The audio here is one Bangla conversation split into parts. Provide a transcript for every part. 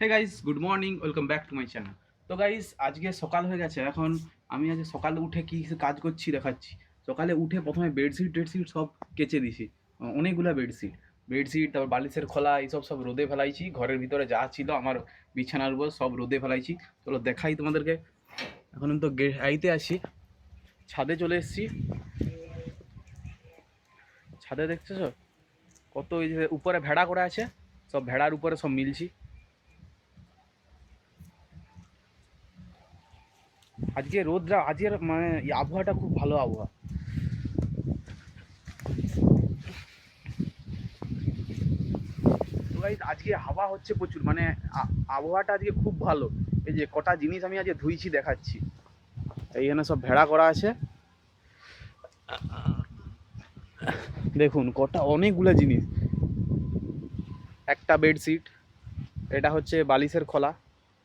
Hey guys, good morning, welcome back to my channel. তো গাইস, আজকে সকাল হয়ে গেছে। এখন আমি আজ সকালে উঠে কি কাজ করছি দেখাচ্ছি। সকালে উঠে প্রথমে বেডশিট টেডশিট সব কেচে দিছি। অনেকগুলা বেডশিট তারপর বালিশের খোলা এইসব সব রোদে ফেলাইছি। ঘরের ভিতরে যা ছিল আমার বিছানার উপর সব রোদে ফেলাইছি। চলো দেখাই তোমাদেরকে। এখন তো আইতে আসি, ছাদে চলে এসেছি। ছাদে দেখছো কত ওই যে উপরে ভেড়া করে আছে, সব ভেড়ার উপরে সব মিলছি। আজকে রোদটা, আজকের মানে এই আবহাওয়াটা খুব ভালো আবহাওয়া। তো গাইস, আজকে হাওয়া হচ্ছে প্রচুর, মানে আবহাওয়াটা আজকে খুব ভালো। এই যে কটা জিনিস আমি আজকে ধুইছি দেখাচ্ছি। এইখানে সব ভেড়া করা আছে, দেখুন কটা, অনেকগুলো জিনিস। একটা বেডশিট, এটা হচ্ছে বালিশের খোলা,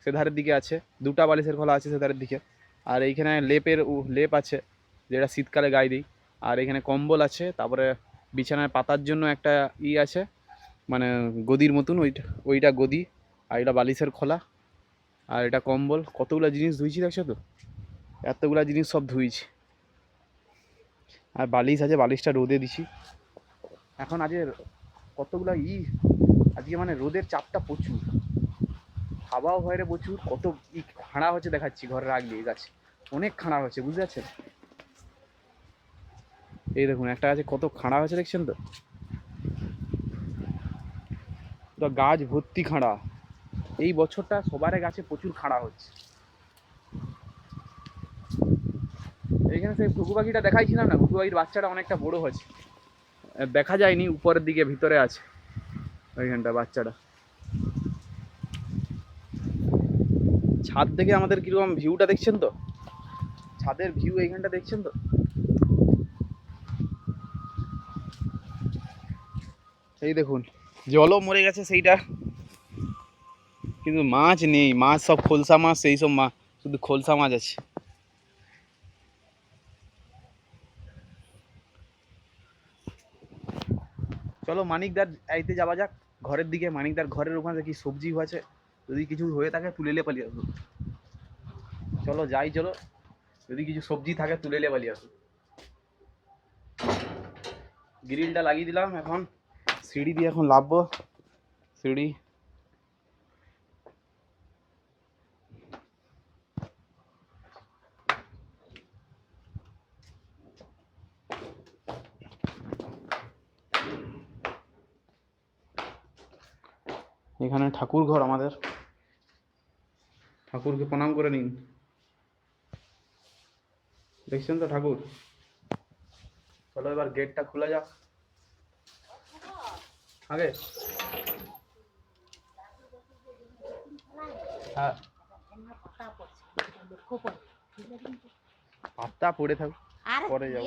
সেধারের দিকে আছে। দুটা বালিশের খোলা আছে সেধারের দিকে। আর এইখানে লেপ আছে, যেটা শীতকালে গায়ে দিই। আর এখানে কম্বল আছে। তারপরে বিছানায় পাতার জন্য একটা আছে, মানে গদির মতন, ওইটা গদি। আর এটা বালিশের খোলা, আর এটা কম্বল। কতগুলো জিনিস ধুইছি দেখছো তো, এতগুলা জিনিস সব ধুইছি। আর বালিশ আছে, বালিশটা রোদে দিছি। এখন আজকে কতগুলা আজকে মানে রোদের চাপটা প্রচুর, হাওয়াও হয় রে প্রচুর। কত খাড়া হচ্ছে দেখাচ্ছি, ঘরে রাখলে গাছ অনেক খাড়া হচ্ছে, বুঝতে পারছেন? এই দেখুন একটা গাছে কত খাড়া হয়েছে, দেখছেন তো? পুরো গাছ ভর্তি খাড়া। এই বছরটা সবার গাছে প্রচুর খাড়া হচ্ছে। এইখানে সেই ঘুঘু পাখিটা দেখাইছিলাম না, ঘুঘু পাখির বাচ্চাটা অনেকটা বড় হয়েছে। দেখা যায়নি, উপরের দিকে ভিতরে আছে ওইখানটা বাচ্চাটা। ছাদ থেকে আমাদের কিরকম ভিউটা দেখছেন তো, ছাদের ভিউ এইখানটা দেখছেন তো। এই দেখুন, জলও মরে গেছে সেইটা, কিন্তু মাছ নেই। মাছ সব খোলসা মাছ, সেই সব মাছ, শুধু খোলসা মাছ আছে। চলো মানিকদার আইতে যাওয়া যাক ঘরের দিকে। মানিকদার ঘরের ওখানে কি সবজি আছে, যদি কিছু হয়ে থাকে তুলে নিয়ে পালিয়ে আসবো। চলো যাই, চলো, যদি কিছু সবজি থাকে তুলে নিয়ে পালিয়ে আসবো। গ্রিলটা লাগিয়ে দিলাম, এখন সিঁড়ি দিয়ে এখন নামবো। সিঁড়ি, এখানে ঠাকুর ঘর আমাদের, ঠাকুরকে প্রণাম করে নিন। দেখছেন তো ঠাকুর। চলো এবার গেটটা খোলা যাক আগে। হ্যাঁ, পাতা পড়ে থাক, পরে যাবো।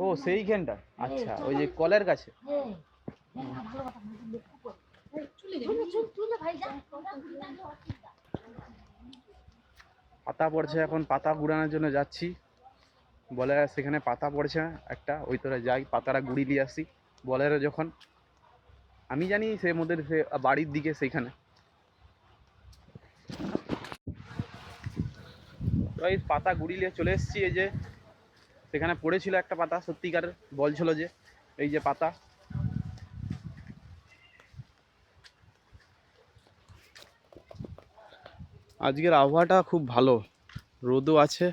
ও সেইখানটা, আচ্ছা, ওই যে কলের কাছে। পাতা পড়ছে, এখন পাতা গুড়ানোর জন্য যাচ্ছি। বলে সেখানে পাতা পড়ছে একটা, ওই তোরা যাই পাতাটা গুড়ি দিয়ে আসি। বলে যখন আমি জানি সে মধ্যে সে বাড়ির দিকে সেইখানে। এই পাতা গুড়ি নিয়ে চলে এসেছি। এই যে সেখানে পড়েছিল একটা পাতা, সত্যিকারের বলছিল যে এই যে পাতা। আজকের আবহাওয়াটা খুব ভালো, রোদও আছে।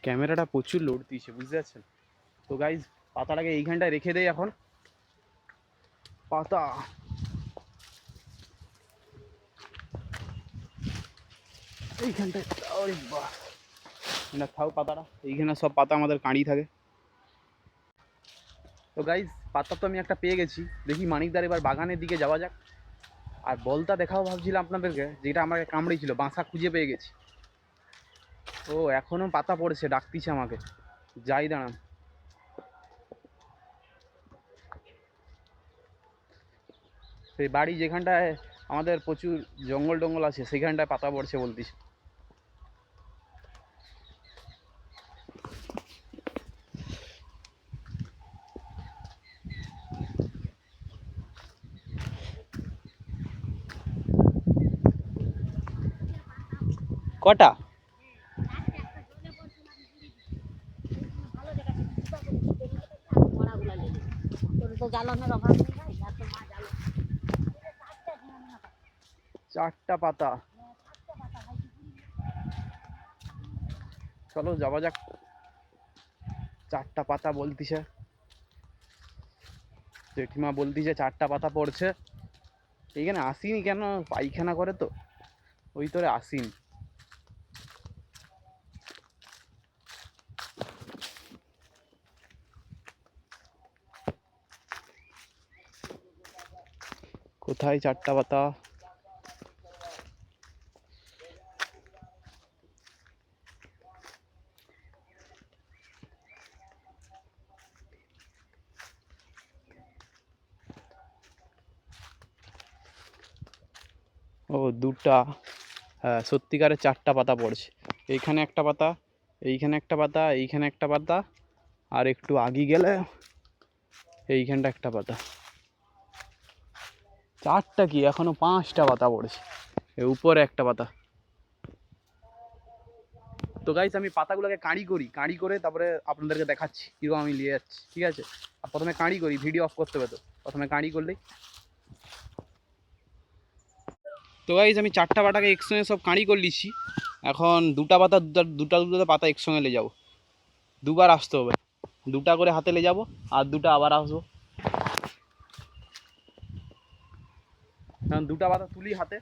ক্যামেরাটা প্রচুর লোড দিয়েছে, বুঝতে পারছেন তো গাইজ। পাতাটাকে এইখানটায় রেখে দেয় এখন। পাতা, এইখানটায়, ওরে বাহ, এটা থাও পাতাটা। এইখানে সব পাতা আমাদের কাঁড়ি থাকে। তো গাইজ, পাতা তো আমি একটা পেয়ে গেছি। দেখি মানিকদার এবার বাগানের দিকে যাওয়া যাক। আর বলটা দেখাও ভাবছিলাম আপনাদেরকে, যেটা আমাকে কামড়েছিল। বাসা খুঁজে পেয়ে গেছি। ও এখনো পাতা পড়েছে, ডাকতিছে আমাকে। যাই দাঁড়ান। সেই বাড়ি যেখানটায় আমাদের প্রচুর জঙ্গল টঙ্গল আছে, সেখানটায় পাতা পড়ছে বলতিস। কটা? চারটা পাতা। চলো যাওয়া যাক। চারটা পাতা বলতিছে, জেঠিমা বলতিছে চারটা পাতা পড়ছে। এইখানে আসিনি কেন, পায়খানা করে তো ওই তোরে আসিনি। কোথায় চারটা পাতা? ও দুটা, হ্যাঁ সত্যিকারের চারটা পাতা পড়ছে। এইখানে একটা পাতা, এইখানে একটা পাতা, এইখানে একটা পাতা, আর একটু আগিয়ে গেলে এইখানটা একটা পাতা। চারটা কি, এখনো পাঁচটা পাতা পড়েছে, এর উপরে একটা পাতা। তো গাইস আমি পাতাগুলোকে কাঁড়ি করি, কাঁড়ি করে তারপরে আপনাদেরকে দেখাচ্ছি কীরকম আমি নিয়ে যাচ্ছি, ঠিক আছে? আর প্রথমে কাঁড়ি করি, ভিডিও অফ করতে হবে তো, প্রথমে কাঁড়ি করলেই। তো গাইস আমি চারটা পাতাকে একসঙ্গে সব কাঁড়ি করে নিচ্ছি। এখন দুটা পাতা দুটা দুটো পাতা একসঙ্গে নিয়ে যাবো, দুবার আসতে হবে, দুটা করে হাতে নিয়ে যাবো আর দুটা আবার আসবো। কারণ দুটা পাতা তুলি হাতে।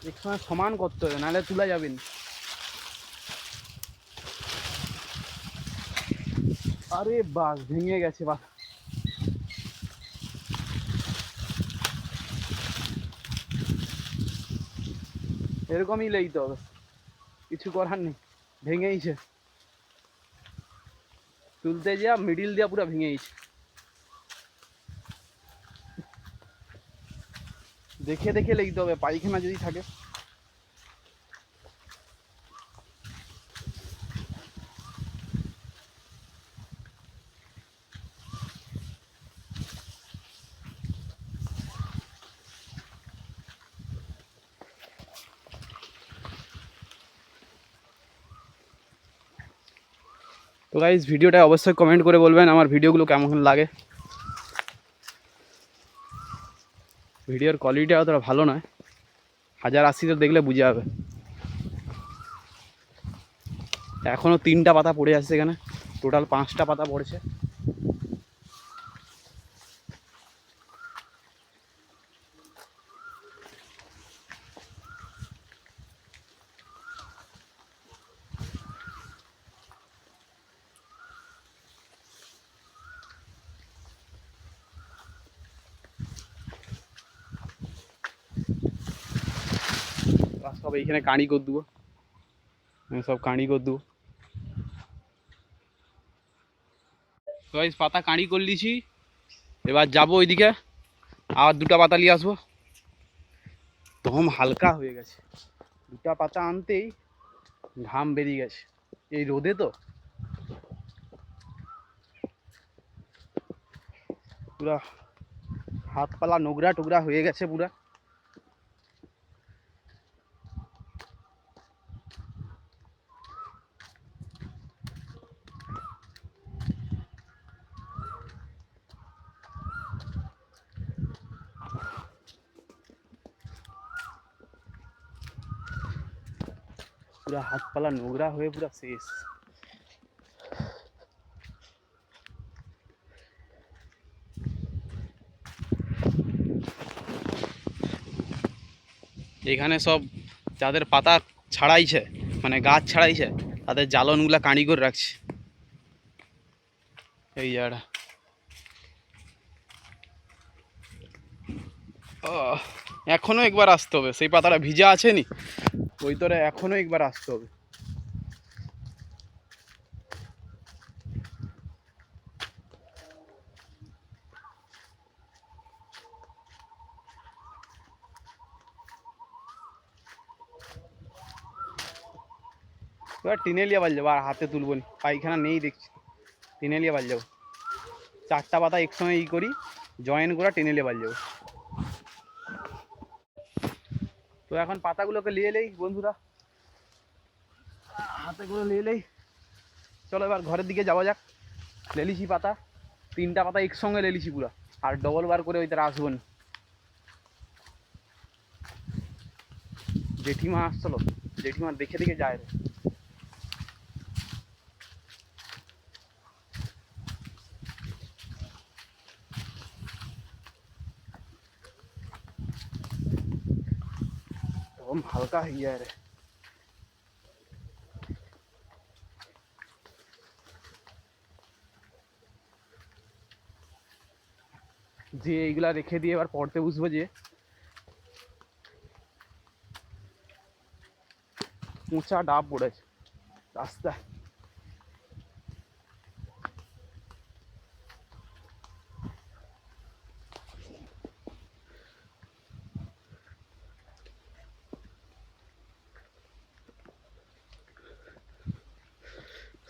একসঙ্গে সমান করতে হবে, নাহলে তুলা যাবেন। আরে বাস ভেঙে গেছে বাস। এরকমই লেইতে হবে, কিছু করার নেই, ভেঙেইছে। তুলতে যা মিডিল দিয়া পুরো ভেঙেইছে। দেখে দেখে লেইতে হবে, পায়খানা যদি থাকে। তো গাইস ভিডিওটা অবশ্যই কমেন্ট করে বলবেন আমার ভিডিওগুলো কেমন লাগে। ভিডিওর কোয়ালিটি অতটা ভালো নয়, 1080 দেখলে বুঝে যাবে। এখনও তিনটা পাতা পড়ে আছে এখানে, টোটাল 5টা পাতা পড়েছে। সব এইখানে কাঁড়ি করে দেবো, সব কাঁড়ি করে দেবো। গাইস পাতা কাঁড়ি করে লিছি, এবার যাবো ওইদিকে, আর দুটা পাতা নিয়ে আসবো। দম হালকা হয়ে গেছে, দুটা পাতা আনতেই ঘাম বেরিয়ে গেছে, এই রোদে তো পুরা হাত পালা নোংরা টোংরা হয়ে গেছে পুরা। পুরা হাত পালা নোংরা হয়ে পুরা শেষ। এখানে সব যাদের পাতা ছাড়াইছে, মানে গাছ ছাড়াইছে, তাদের জ্বালনগুলা কাঁড়ি করে রাখছে এই জায়গাটা। এখনো একবার আসতে হবে, সেই পাতাটা ভিজা আছে নি ওই তোরে, এখনো একবার আসতে হবে। এবার টিনে লিয়ে বাল যাবো, আর হাতে তুলবো নি, পায়খানা নেই দেখছি, টিনে লিয়ে বাল যাবো। 4টা পাতা একসঙ্গে করি, জয়েন করে টেনে লিয়ে বাল যাবো। তো এখন পাতাগুলোকে নিয়ে এলেই বন্ধুরা, হাতে করে নিয়ে এলেই, চলো এবার ঘরের দিকে যাওয়া যাক। লেলিছি পাতা, 3টা পাতা একসঙ্গে লেলিছি পুরা, আর ডবল বার করে ওই তারা আসবো না। জেঠিমা আসছিল, জেঠিমা দেখে দেখে যায় রে। एकदम हल्का है यार। যে এইগুলা রেখে দিয়ে এবার পড়তে বসবো, যে উঁচা ডাব পড়েছে রাস্তায়।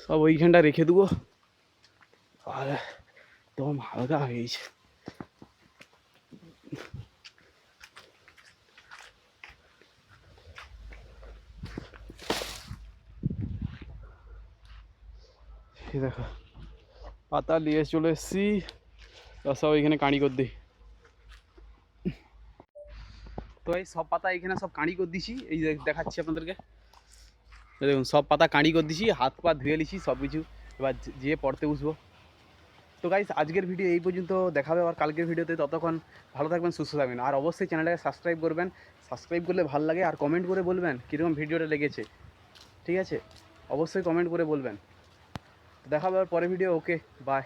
সব ওইখানটা রেখে দেবো, আর একদম হালকা হয়ে গেছে। দেখো পাতা নিয়ে চলে এসছি, সব এখানে কাঁড়ি করে দিই। তো এই সব পাতা এখানে সব কাঁড়ি করে দিছি, এই দেখাচ্ছি আপনাদেরকে। দেখুন সব পাতা কাঁড়ি করে দিছি, হাত পা ধুয়ে নিছি সব কিছু, এবার যেয়ে পড়তে বসবো। তো গাইস আজকের ভিডিও এই পর্যন্ত, দেখাবে আবার কালকের ভিডিওতে। ততক্ষণ ভালো থাকবেন, সুস্থ থাকবেন, আর অবশ্যই চ্যানেলটাকে সাবস্ক্রাইব করবেন। সাবস্ক্রাইব করলে ভালো লাগে, আর কমেন্ট করে বলবেন কীরকম ভিডিওটা লেগেছে, ঠিক আছে? অবশ্যই কমেন্ট করে বলবেন। দেখাবে আবার পরের ভিডিও। Okay, by.